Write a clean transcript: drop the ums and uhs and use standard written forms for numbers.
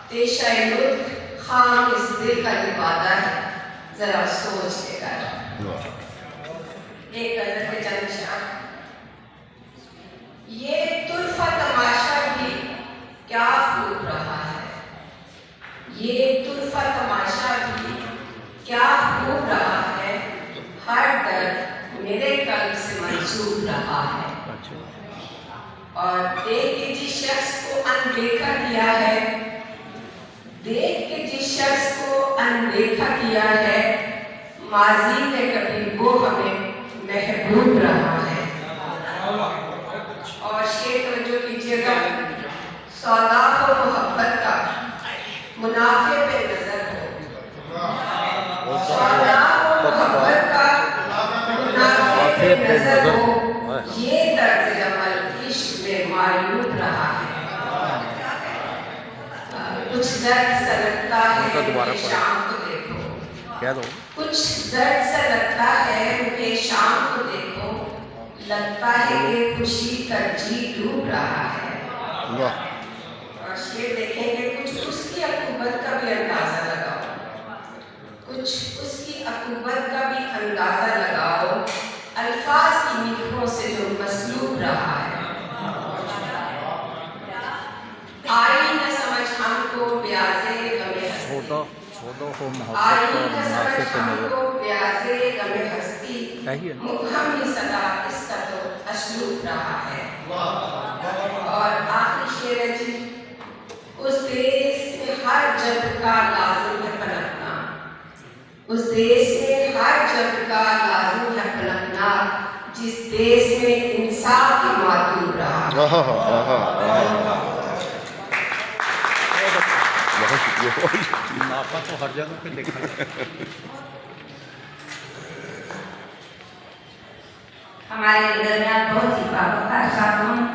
پیشہ لطف خام اس دل کا لبادہ ہے، ذرا سوچ کے کر۔ ایک غزل کے چند شعر۔ یہ طرفہ تماشا بھی کیا خوب رہا ہے، یہ طرفہ تماشا بھی کیا خوب رہا ہے، ہر درد میرے قلب سے منسوب رہا ہے۔ اور دیکھ کے جس شخص کو اندیکھا کیا ہے، دیکھ کے جس شخص کو اندیکھا کیا ہے، ماضی میں کبھی وہ ہمیں محبوب رہا ہے۔ اور شعر توجہ کیجیے گا، سودا ہو محبت کا منافع پہ نظر ہو، سودا ہو محبت کا منافع پہ نظر ہو، یہ طرز عمل عشق میں معیوب رہا ہے۔ کچھ زرد سا لگتا ہے کہ شام کو دیکھو، کچھ زرد سا لگتا ہے کہ شام کو دیکھو، لگتا ہے کہ خوشی ترجیح ڈوب رہا ہے۔ اور شعر دیکھیں گے، کچھ اس کی عقوبت کا بھی اندازہ لگاؤ، کچھ اس کی عقوبت کا بھی اندازہ لگاؤ، الفاظ کی میخوں سے جو مسلوب رہا ہے۔ آئی نہ سمجھ ہم کو بیازے غم ہستی، آئی نہ سمجھ ہم کو بیازے غم ہستی، مبہم ہی صدا اس کا تو اسلوب رہا ہے۔ اور آخری شعر ہے جی، اس دیس میں ہر جب کا لازم ہے پنپنا، اس دیس میں ہر جب کا لازم ہے پنپنا، جس دیس میں انصاف ہی معدوم رہا۔ منافع تو ہر جگہ پہ دیکھا ہے۔ ہمارے درمیان بہت ہی باوقار خاتون